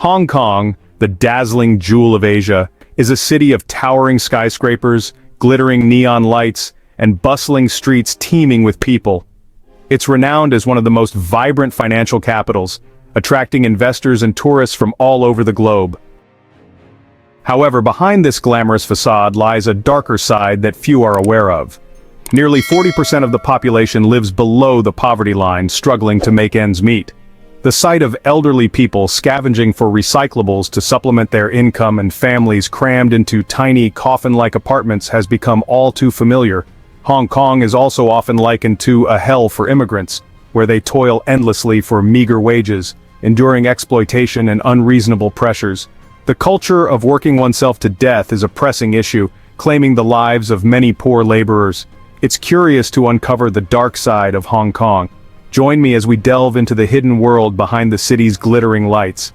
Hong Kong, the dazzling jewel of Asia, is a city of towering skyscrapers, glittering neon lights, and bustling streets teeming with people. It's renowned as one of the most vibrant financial capitals, attracting investors and tourists from all over the globe. However, behind this glamorous facade lies a darker side that few are aware of. Nearly 40% of the population lives below the poverty line, struggling to make ends meet. The sight of elderly people scavenging for recyclables to supplement their income and families crammed into tiny, coffin-like apartments has become all too familiar. Hong Kong is also often likened to a hell for immigrants, where they toil endlessly for meager wages, enduring exploitation and unreasonable pressures. The culture of working oneself to death is a pressing issue, claiming the lives of many poor laborers. It's curious to uncover the dark side of Hong Kong. Join me as we delve into the hidden world behind the city's glittering lights.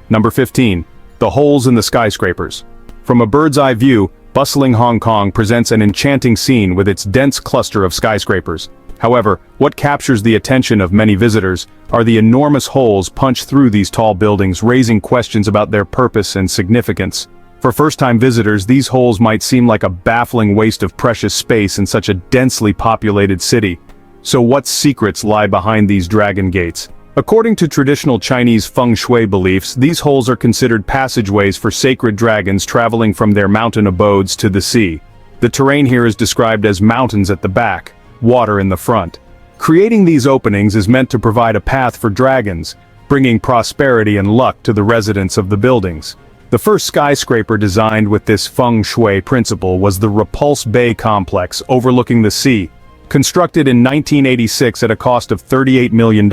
Number 15. The holes in the skyscrapers. From a bird's-eye view, bustling Hong Kong presents an enchanting scene with its dense cluster of skyscrapers. However, what captures the attention of many visitors are the enormous holes punched through these tall buildings, raising questions about their purpose and significance. For first-time visitors, these holes might seem like a baffling waste of precious space in such a densely populated city. So what secrets lie behind these dragon gates? According to traditional Chinese feng shui beliefs, these holes are considered passageways for sacred dragons traveling from their mountain abodes to the sea. The terrain here is described as mountains at the back, water in the front. Creating these openings is meant to provide a path for dragons, bringing prosperity and luck to the residents of the buildings. The first skyscraper designed with this feng shui principle was the Repulse Bay complex overlooking the sea. Constructed in 1986 at a cost of $38 million,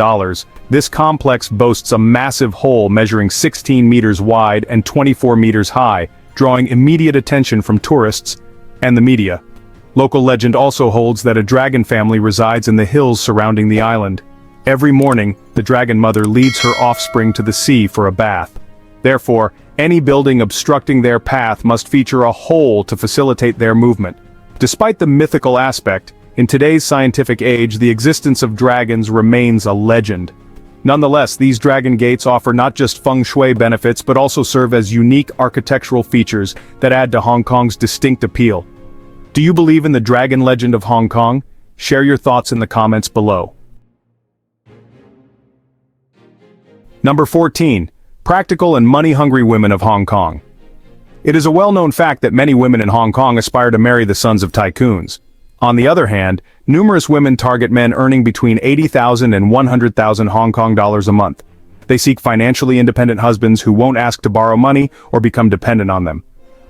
this complex boasts a massive hole measuring 16 meters wide and 24 meters high, drawing immediate attention from tourists and the media. Local legend also holds that a dragon family resides in the hills surrounding the island. Every morning, the dragon mother leads her offspring to the sea for a bath. Therefore, any building obstructing their path must feature a hole to facilitate their movement. Despite the mythical aspect, in today's scientific age, the existence of dragons remains a legend. Nonetheless, these dragon gates offer not just feng shui benefits but also serve as unique architectural features that add to Hong Kong's distinct appeal. Do you believe in the dragon legend of Hong Kong? Share your thoughts in the comments below. Number 14. Practical and money-hungry women of Hong Kong. It is a well-known fact that many women in Hong Kong aspire to marry the sons of tycoons. On the other hand, numerous women target men earning between 80,000 and 100,000 Hong Kong dollars a month. They seek financially independent husbands who won't ask to borrow money or become dependent on them.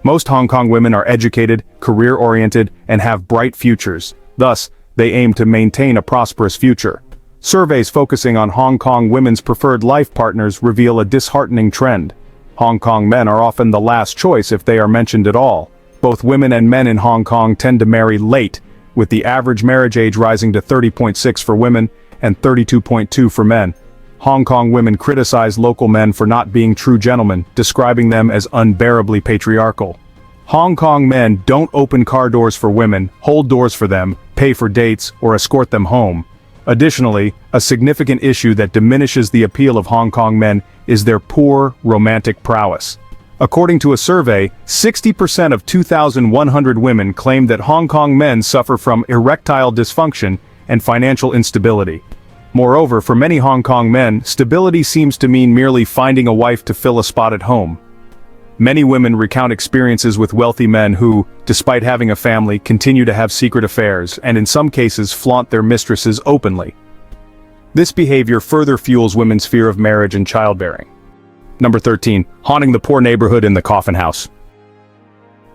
Most Hong Kong women are educated, career-oriented, and have bright futures. Thus, they aim to maintain a prosperous future. Surveys focusing on Hong Kong women's preferred life partners reveal a disheartening trend. Hong Kong men are often the last choice if they are mentioned at all. Both women and men in Hong Kong tend to marry late, with the average marriage age rising to 30.6 for women and 32.2 for men. Hong Kong women criticize local men for not being true gentlemen, describing them as unbearably patriarchal. Hong Kong men don't open car doors for women, hold doors for them, pay for dates, or escort them home. Additionally, a significant issue that diminishes the appeal of Hong Kong men is their poor romantic prowess. According to a survey, 60% of 2,100 women claimed that Hong Kong men suffer from erectile dysfunction and financial instability. Moreover, for many Hong Kong men, stability seems to mean merely finding a wife to fill a spot at home. Many women recount experiences with wealthy men who, despite having a family, continue to have secret affairs and in some cases flaunt their mistresses openly. This behavior further fuels women's fear of marriage and childbearing. Number 13. Haunting the poor neighborhood in the coffin house.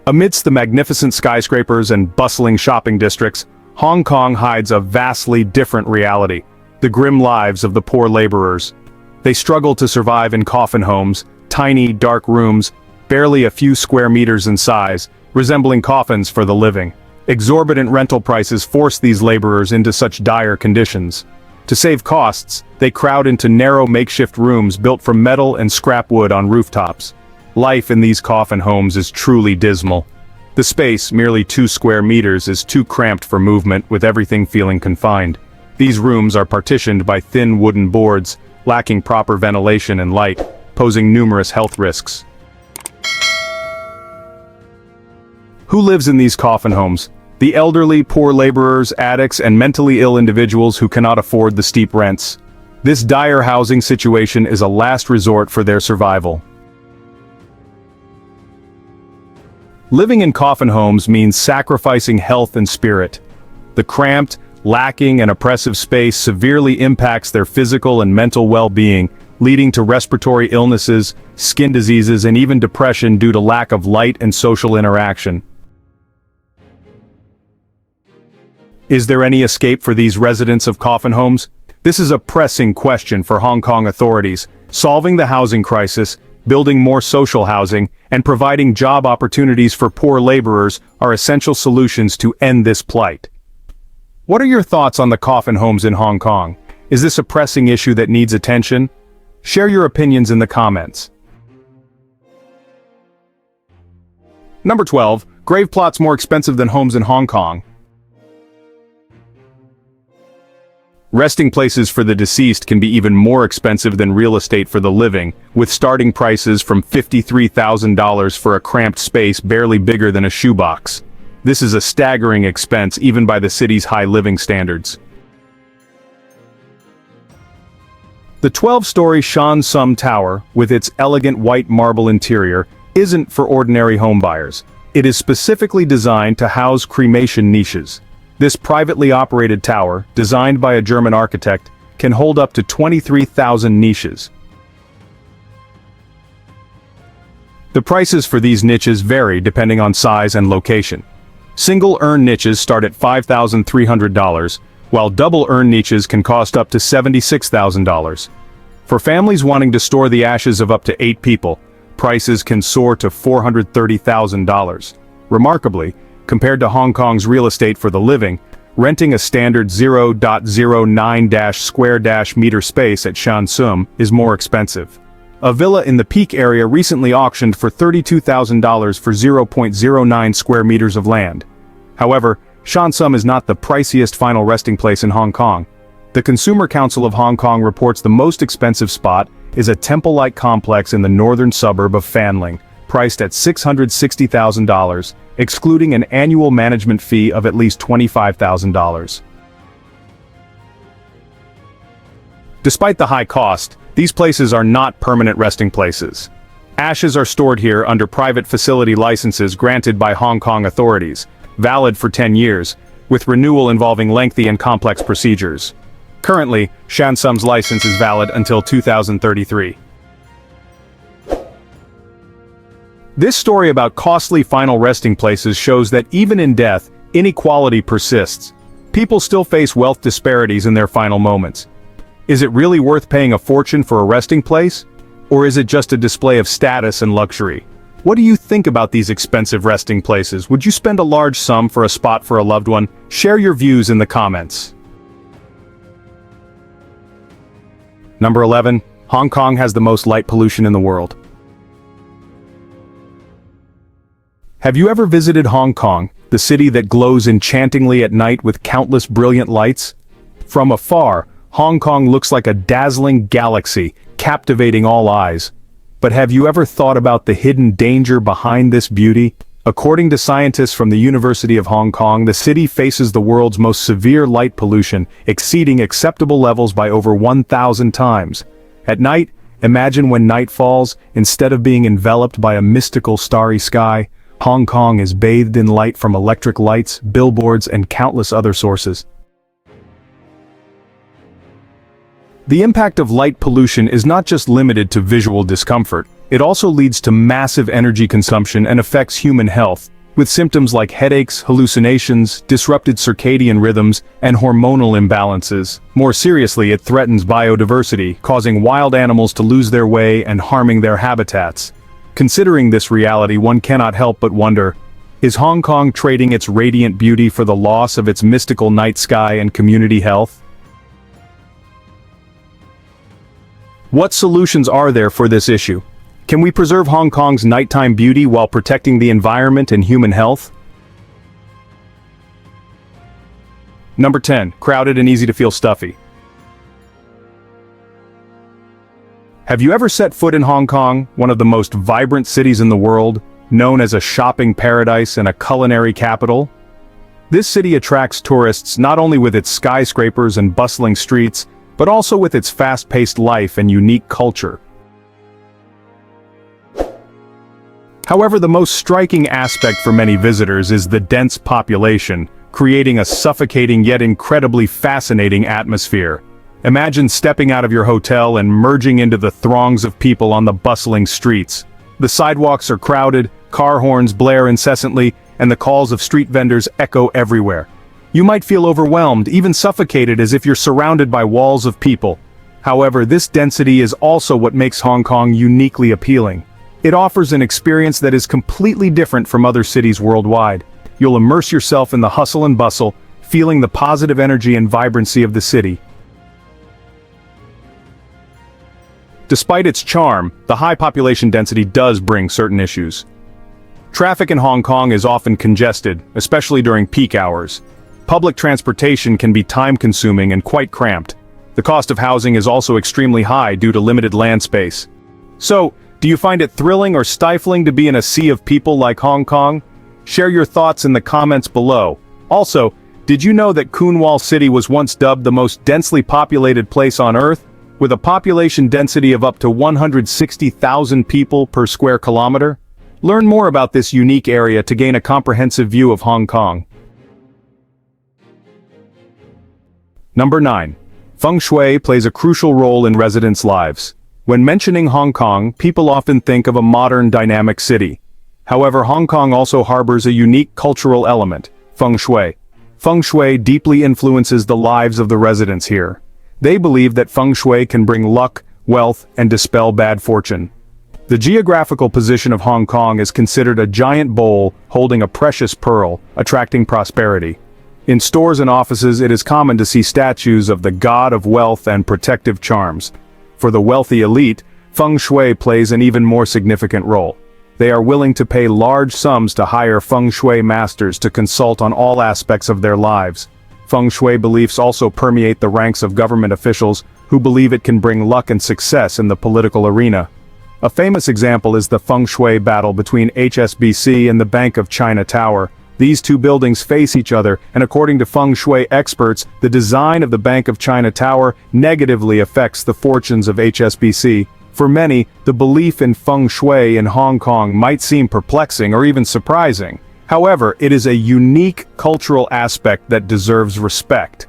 Amidst the magnificent skyscrapers and bustling shopping districts, Hong Kong hides a vastly different reality: the grim lives of the poor laborers. They struggle to survive in coffin homes, tiny, dark rooms, barely a few square meters in size, resembling coffins for the living. Exorbitant rental prices force these laborers into such dire conditions. To save costs, they crowd into narrow makeshift rooms built from metal and scrap wood on rooftops. Life in these coffin homes is truly dismal. The space, merely 2 square meters, is too cramped for movement, with everything feeling confined. These rooms are partitioned by thin wooden boards, lacking proper ventilation and light, posing numerous health risks. Who lives in these coffin homes? The elderly, poor laborers, addicts, and mentally ill individuals who cannot afford the steep rents. This dire housing situation is a last resort for their survival. Living in coffin homes means sacrificing health and spirit. The cramped, lacking, and oppressive space severely impacts their physical and mental well-being, leading to respiratory illnesses, skin diseases, and even depression due to lack of light and social interaction. Is there any escape for these residents of coffin homes? This is a pressing question for Hong Kong authorities. Solving the housing crisis, building more social housing, and providing job opportunities for poor laborers are essential solutions to end this plight. What are your thoughts on the coffin homes in Hong Kong? Is this a pressing issue that needs attention? Share your opinions in the comments. Number 12. Grave plots more expensive than homes in Hong Kong. Resting places for the deceased can be even more expensive than real estate for the living, with starting prices from $53,000 for a cramped space barely bigger than a shoebox. This is a staggering expense even by the city's high living standards. The 12-story Shan Sum Tower, with its elegant white marble interior, isn't for ordinary homebuyers. It is specifically designed to house cremation niches. This privately operated tower, designed by a German architect, can hold up to 23,000 niches. The prices for these niches vary depending on size and location. Single urn niches start at $5,300, while double urn niches can cost up to $76,000. For families wanting to store the ashes of up to 8 people, prices can soar to $430,000. Remarkably, compared to Hong Kong's real estate for the living, renting a standard 0.09-square-meter space at Shan Sum is more expensive. A villa in the Peak area recently auctioned for $32,000 for 0.09 square meters of land. However, Shan Sum is not the priciest final resting place in Hong Kong. The Consumer Council of Hong Kong reports the most expensive spot is a temple-like complex in the northern suburb of Fanling, priced at $660,000, excluding an annual management fee of at least $25,000. Despite the high cost, these places are not permanent resting places. Ashes are stored here under private facility licenses granted by Hong Kong authorities, valid for 10 years, with renewal involving lengthy and complex procedures. Currently, Shan Sum's license is valid until 2033. This story about costly final resting places shows that even in death, inequality persists. People still face wealth disparities in their final moments. Is it really worth paying a fortune for a resting place? Or is it just a display of status and luxury? What do you think about these expensive resting places? Would you spend a large sum for a spot for a loved one? Share your views in the comments. Number 11. Hong Kong has the most light pollution in the world. Have you ever visited Hong Kong, the city that glows enchantingly at night with countless brilliant lights? From afar, Hong Kong looks like a dazzling galaxy, captivating all eyes. But have you ever thought about the hidden danger behind this beauty? According to scientists from the University of Hong Kong, the city faces the world's most severe light pollution, exceeding acceptable levels by over 1,000 times. At night, imagine when night falls, instead of being enveloped by a mystical starry sky, Hong Kong is bathed in light from electric lights, billboards, and countless other sources. The impact of light pollution is not just limited to visual discomfort, it also leads to massive energy consumption and affects human health, with symptoms like headaches, hallucinations, disrupted circadian rhythms, and hormonal imbalances. More seriously, it threatens biodiversity, causing wild animals to lose their way and harming their habitats. Considering this reality, one cannot help but wonder, is Hong Kong trading its radiant beauty for the loss of its mystical night sky and community health? What solutions are there for this issue? Can we preserve Hong Kong's nighttime beauty while protecting the environment and human health? Number 10. Crowded and easy to feel stuffy. Have you ever set foot in Hong Kong, one of the most vibrant cities in the world, known as a shopping paradise and a culinary capital? This city attracts tourists not only with its skyscrapers and bustling streets, but also with its fast-paced life and unique culture. However, the most striking aspect for many visitors is the dense population, creating a suffocating yet incredibly fascinating atmosphere. Imagine stepping out of your hotel and merging into the throngs of people on the bustling streets. The sidewalks are crowded, car horns blare incessantly, and the calls of street vendors echo everywhere. You might feel overwhelmed, even suffocated, as if you're surrounded by walls of people. However, this density is also what makes Hong Kong uniquely appealing. It offers an experience that is completely different from other cities worldwide. You'll immerse yourself in the hustle and bustle, feeling the positive energy and vibrancy of the city. Despite its charm, the high population density does bring certain issues. Traffic in Hong Kong is often congested, especially during peak hours. Public transportation can be time-consuming and quite cramped. The cost of housing is also extremely high due to limited land space. So, do you find it thrilling or stifling to be in a sea of people like Hong Kong? Share your thoughts in the comments below. Also, did you know that Kuen Wall City was once dubbed the most densely populated place on Earth, with a population density of up to 160,000 people per square kilometer? Learn more about this unique area to gain a comprehensive view of Hong Kong. Number 9. Feng Shui plays a crucial role in residents' lives. When mentioning Hong Kong, people often think of a modern, dynamic city. However, Hong Kong also harbors a unique cultural element, Feng Shui. Feng Shui deeply influences the lives of the residents here. They believe that Feng Shui can bring luck, wealth, and dispel bad fortune. The geographical position of Hong Kong is considered a giant bowl holding a precious pearl, attracting prosperity. In stores and offices, it is common to see statues of the god of wealth and protective charms. For the wealthy elite, Feng Shui plays an even more significant role. They are willing to pay large sums to hire Feng Shui masters to consult on all aspects of their lives. Feng Shui beliefs also permeate the ranks of government officials who believe it can bring luck and success in the political arena. A famous example is the Feng Shui battle between HSBC and the Bank of China Tower. These two buildings face each other, and according to Feng Shui experts, the design of the Bank of China Tower negatively affects the fortunes of HSBC. For many, the belief in Feng Shui in Hong Kong might seem perplexing or even surprising. However, it is a unique cultural aspect that deserves respect.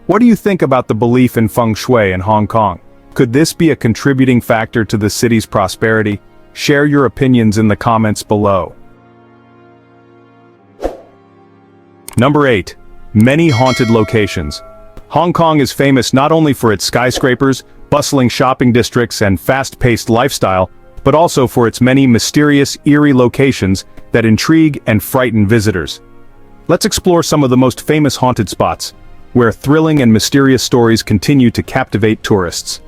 What do you think about the belief in Feng Shui in Hong Kong? Could this be a contributing factor to the city's prosperity? Share your opinions in the comments below. Number 8. Many haunted locations. Hong Kong is famous not only for its skyscrapers, bustling shopping districts, and fast-paced lifestyle, but also for its many mysterious, eerie locations that intrigue and frighten visitors. Let's explore some of the most famous haunted spots, where thrilling and mysterious stories continue to captivate tourists.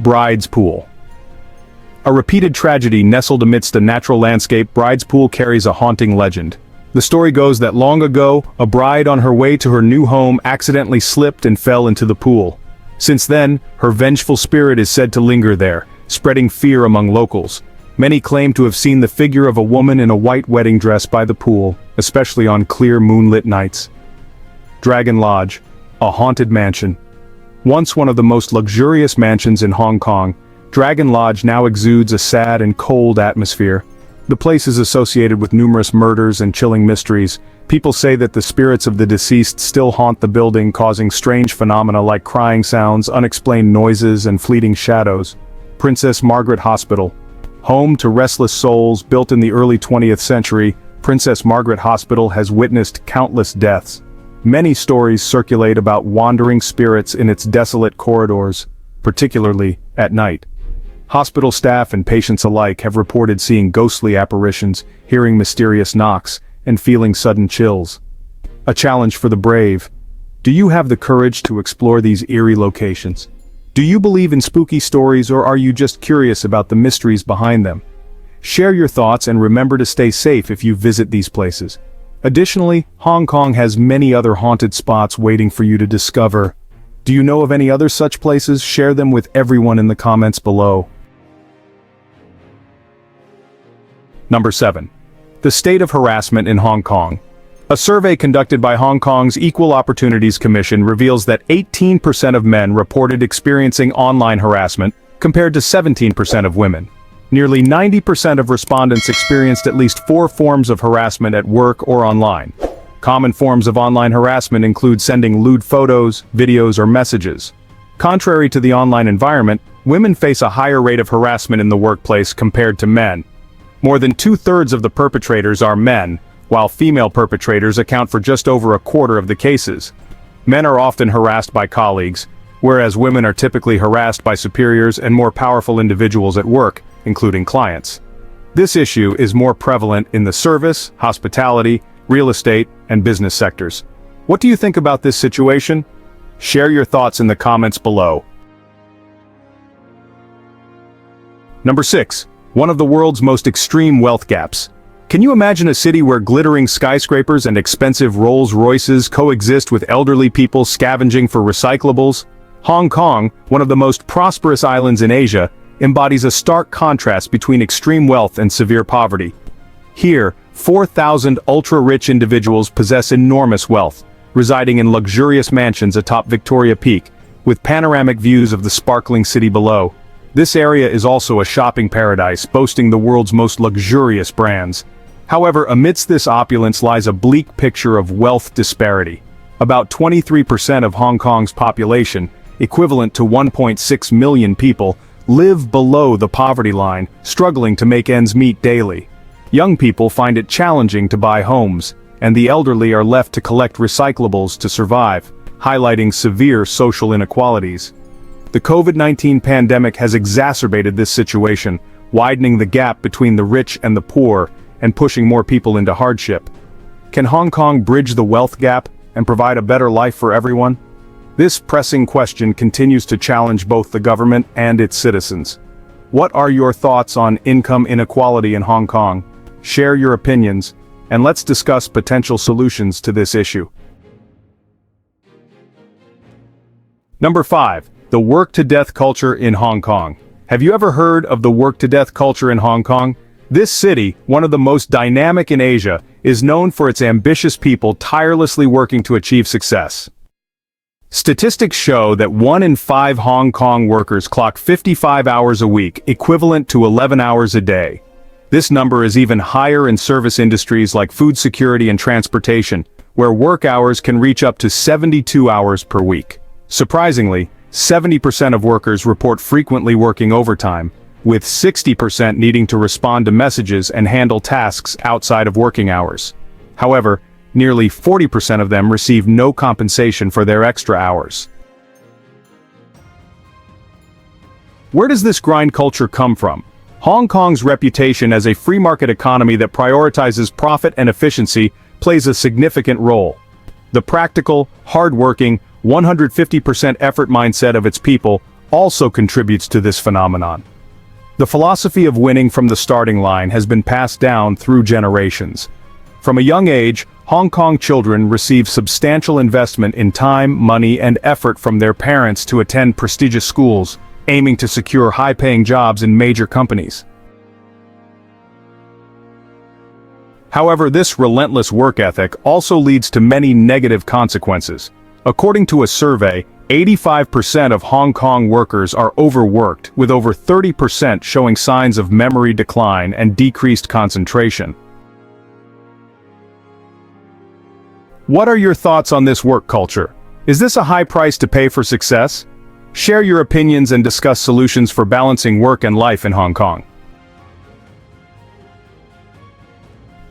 Bride's Pool. A repeated tragedy nestled amidst a natural landscape, Bride's Pool carries a haunting legend. The story goes that long ago, a bride on her way to her new home accidentally slipped and fell into the pool. Since then, her vengeful spirit is said to linger there, spreading fear among locals. Many claim to have seen the figure of a woman in a white wedding dress by the pool, especially on clear moonlit nights. Dragon Lodge, a haunted mansion. Once one of the most luxurious mansions in Hong Kong, Dragon Lodge now exudes a sad and cold atmosphere. The place is associated with numerous murders and chilling mysteries. People say that the spirits of the deceased still haunt the building, causing strange phenomena like crying sounds, unexplained noises, and fleeting shadows. Princess Margaret Hospital. Home to restless souls, built in the early 20th century, Princess Margaret Hospital has witnessed countless deaths. Many stories circulate about wandering spirits in its desolate corridors, particularly at night. Hospital staff and patients alike have reported seeing ghostly apparitions, hearing mysterious knocks, and feeling sudden chills. A challenge for the brave. Do you have the courage to explore these eerie locations? Do you believe in spooky stories, or are you just curious about the mysteries behind them? Share your thoughts and remember to stay safe if you visit these places. Additionally, Hong Kong has many other haunted spots waiting for you to discover. Do you know of any other such places? Share them with everyone in the comments below. Number 7. The state of harassment in Hong Kong. A survey conducted by Hong Kong's Equal Opportunities Commission reveals that 18% of men reported experiencing online harassment, compared to 17% of women. Nearly 90% of respondents experienced at least 4 forms of harassment at work or online. Common forms of online harassment include sending lewd photos, videos, or messages. Contrary to the online environment, women face a higher rate of harassment in the workplace compared to men. More than 2/3 of the perpetrators are men, while female perpetrators account for just over a quarter of the cases. Men are often harassed by colleagues, whereas women are typically harassed by superiors and more powerful individuals at work, including clients. This issue is more prevalent in the service, hospitality, real estate, and business sectors. What do you think about this situation? Share your thoughts in the comments below. Number 6. One of the world's most extreme wealth gaps. Can you imagine a city where glittering skyscrapers and expensive Rolls-Royces coexist with elderly people scavenging for recyclables? Hong Kong, one of the most prosperous islands in Asia, embodies a stark contrast between extreme wealth and severe poverty. Here, 4,000 ultra-rich individuals possess enormous wealth, residing in luxurious mansions atop Victoria Peak, with panoramic views of the sparkling city below. This area is also a shopping paradise, boasting the world's most luxurious brands. However, amidst this opulence lies a bleak picture of wealth disparity. About 23% of Hong Kong's population, equivalent to 1.6 million people, live below the poverty line, struggling to make ends meet daily. Young people find it challenging to buy homes, and the elderly are left to collect recyclables to survive, highlighting severe social inequalities. The COVID-19 pandemic has exacerbated this situation, widening the gap between the rich and the poor, and pushing more people into hardship. Can Hong Kong bridge the wealth gap and provide a better life for everyone? This pressing question continues to challenge both the government and its citizens. What are your thoughts on income inequality in Hong Kong? Share your opinions, and let's discuss potential solutions to this issue. Number 5. The work-to-death culture in Hong Kong. Have you ever heard of the work-to-death culture in Hong Kong? This city, one of the most dynamic in Asia, is known for its ambitious people tirelessly working to achieve success. Statistics show that 1 in 5 Hong Kong workers clock 55 hours a week, equivalent to 11 hours a day. This number is even higher in service industries like food security and transportation, where work hours can reach up to 72 hours per week. Surprisingly, 70% of workers report frequently working overtime, with 60% needing to respond to messages and handle tasks outside of working hours. However, nearly 40% of them receive no compensation for their extra hours. Where does this grind culture come from? Hong Kong's reputation as a free market economy that prioritizes profit and efficiency plays a significant role. The practical, hard-working, 150% effort mindset of its people also contributes to this phenomenon. The philosophy of winning from the starting line has been passed down through generations. From a young age, Hong Kong children receive substantial investment in time, money, and effort from their parents to attend prestigious schools, aiming to secure high-paying jobs in major companies. However, this relentless work ethic also leads to many negative consequences. According to a survey, 85% of Hong Kong workers are overworked, with over 30% showing signs of memory decline and decreased concentration. What are your thoughts on this work culture? Is this a high price to pay for success? Share your opinions and discuss solutions for balancing work and life in Hong Kong.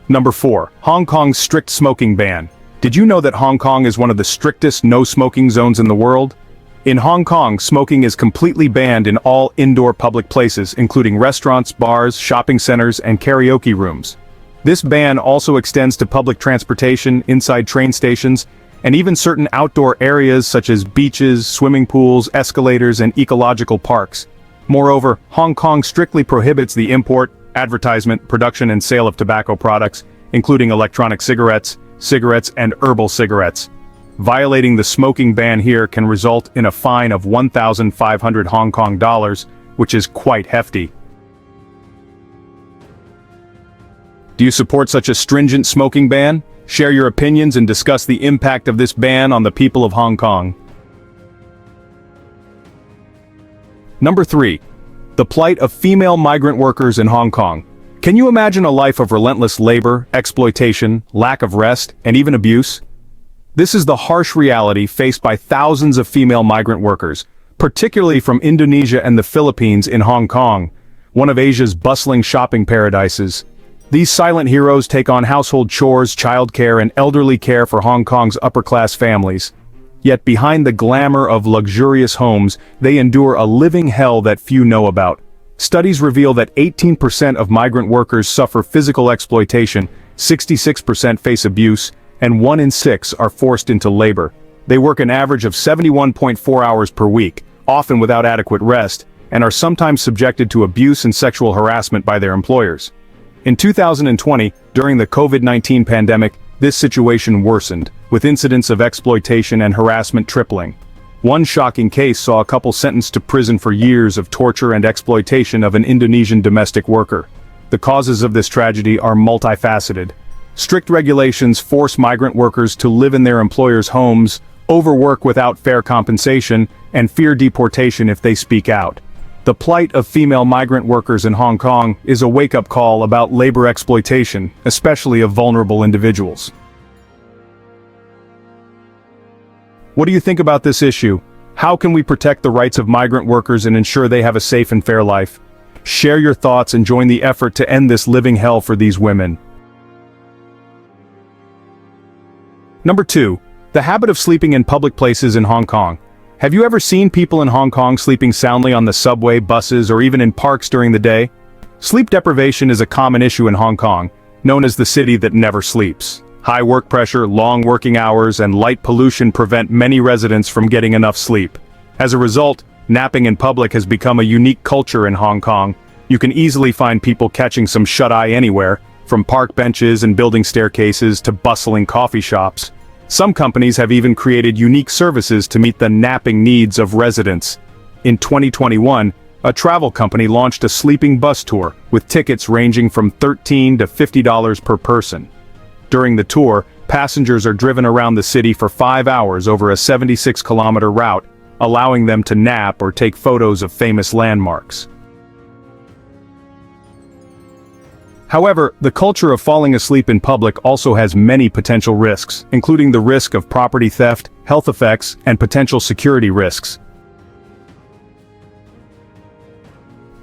Number 4. Hong Kong's strict smoking ban. Did you know that Hong Kong is one of the strictest no-smoking zones in the world? In Hong Kong, smoking is completely banned in all indoor public places, including restaurants, bars, shopping centers, and karaoke rooms. This ban also extends to public transportation, inside train stations, and even certain outdoor areas such as beaches, swimming pools, escalators, and ecological parks. Moreover, Hong Kong strictly prohibits the import, advertisement, production, and sale of tobacco products, including electronic cigarettes, and herbal cigarettes. Violating the smoking ban here can result in a fine of 1,500 Hong Kong dollars, which is quite hefty. Do you support such a stringent smoking ban? Share your opinions and discuss the impact of this ban on the people of Hong Kong. Number 3. The plight of female migrant workers in Hong Kong. Can you imagine a life of relentless labor, exploitation, lack of rest, and even abuse? This is the harsh reality faced by thousands of female migrant workers, particularly from Indonesia and the Philippines in Hong Kong, one of Asia's bustling shopping paradises. These silent heroes take on household chores, childcare, and elderly care for Hong Kong's upper-class families. Yet behind the glamour of luxurious homes, they endure a living hell that few know about. Studies reveal that 18% of migrant workers suffer physical exploitation, 66% face abuse, and 1 in 6 are forced into labor. They work an average of 71.4 hours per week, often without adequate rest, and are sometimes subjected to abuse and sexual harassment by their employers. In 2020, during the COVID-19 pandemic, this situation worsened, with incidents of exploitation and harassment tripling. One shocking case saw a couple sentenced to prison for years of torture and exploitation of an Indonesian domestic worker. The causes of this tragedy are multifaceted. Strict regulations force migrant workers to live in their employers' homes, overwork without fair compensation, and fear deportation if they speak out. The plight of female migrant workers in Hong Kong is a wake-up call about labor exploitation, especially of vulnerable individuals. What do you think about this issue? How can we protect the rights of migrant workers and ensure they have a safe and fair life? Share your thoughts and join the effort to end this living hell for these women. Number 2. The habit of sleeping in public places in Hong Kong. Have you ever seen people in Hong Kong sleeping soundly on the subway, buses, or even in parks during the day? Sleep deprivation is a common issue in Hong Kong, known as the city that never sleeps. High work pressure, long working hours, and light pollution prevent many residents from getting enough sleep. As a result, napping in public has become a unique culture in Hong Kong. You can easily find people catching some shut-eye anywhere, from park benches and building staircases to bustling coffee shops. Some companies have even created unique services to meet the napping needs of residents. In 2021, a travel company launched a sleeping bus tour, with tickets ranging from $13 to $50 per person. During the tour, passengers are driven around the city for 5 hours over a 76-kilometer route, allowing them to nap or take photos of famous landmarks. However, the culture of falling asleep in public also has many potential risks, including the risk of property theft, health effects, and potential security risks.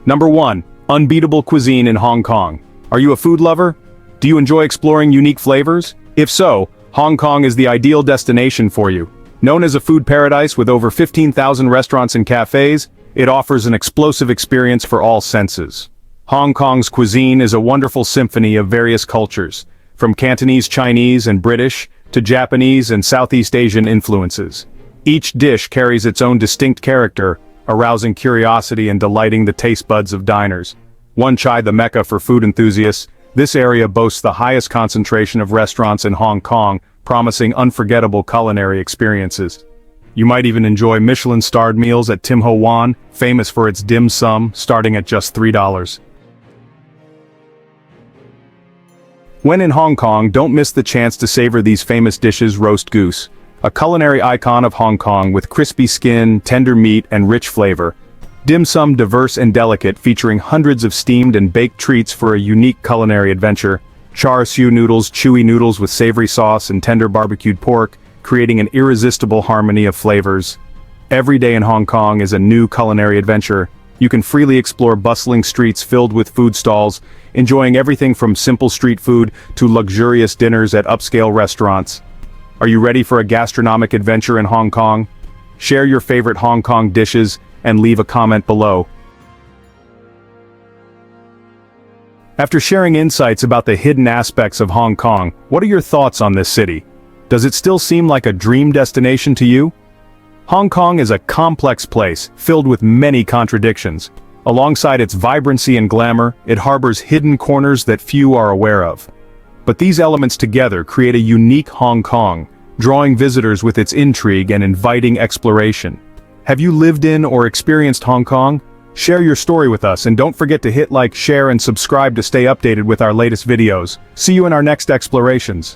Number 1. Unbeatable cuisine in Hong Kong. Are you a food lover? Do you enjoy exploring unique flavors? If so, Hong Kong is the ideal destination for you. Known as a food paradise with over 15,000 restaurants and cafes, it offers an explosive experience for all senses. Hong Kong's cuisine is a wonderful symphony of various cultures, from Cantonese, Chinese, and British, to Japanese and Southeast Asian influences. Each dish carries its own distinct character, arousing curiosity and delighting the taste buds of diners. Wan Chai, the mecca for food enthusiasts, this area boasts the highest concentration of restaurants in Hong Kong, promising unforgettable culinary experiences. You might even enjoy Michelin-starred meals at Tim Ho Wan, famous for its dim sum, starting at just $3. When in Hong Kong, don't miss the chance to savor these famous dishes. Roast goose, a culinary icon of Hong Kong with crispy skin, tender meat, and rich flavor. Dim sum, diverse and delicate, featuring hundreds of steamed and baked treats for a unique culinary adventure. Char siu noodles, chewy noodles with savory sauce and tender barbecued pork, creating an irresistible harmony of flavors. Every day in Hong Kong is a new culinary adventure. You can freely explore bustling streets filled with food stalls, enjoying everything from simple street food to luxurious dinners at upscale restaurants. Are you ready for a gastronomic adventure in Hong Kong? Share your favorite Hong Kong dishes and leave a comment below. After sharing insights about the hidden aspects of Hong Kong, what are your thoughts on this city? Does it still seem like a dream destination to you? Hong Kong is a complex place, filled with many contradictions. Alongside its vibrancy and glamour, it harbors hidden corners that few are aware of. But these elements together create a unique Hong Kong, drawing visitors with its intrigue and inviting exploration. Have you lived in or experienced Hong Kong? Share your story with us and don't forget to hit like, share and subscribe to stay updated with our latest videos. See you in our next explorations.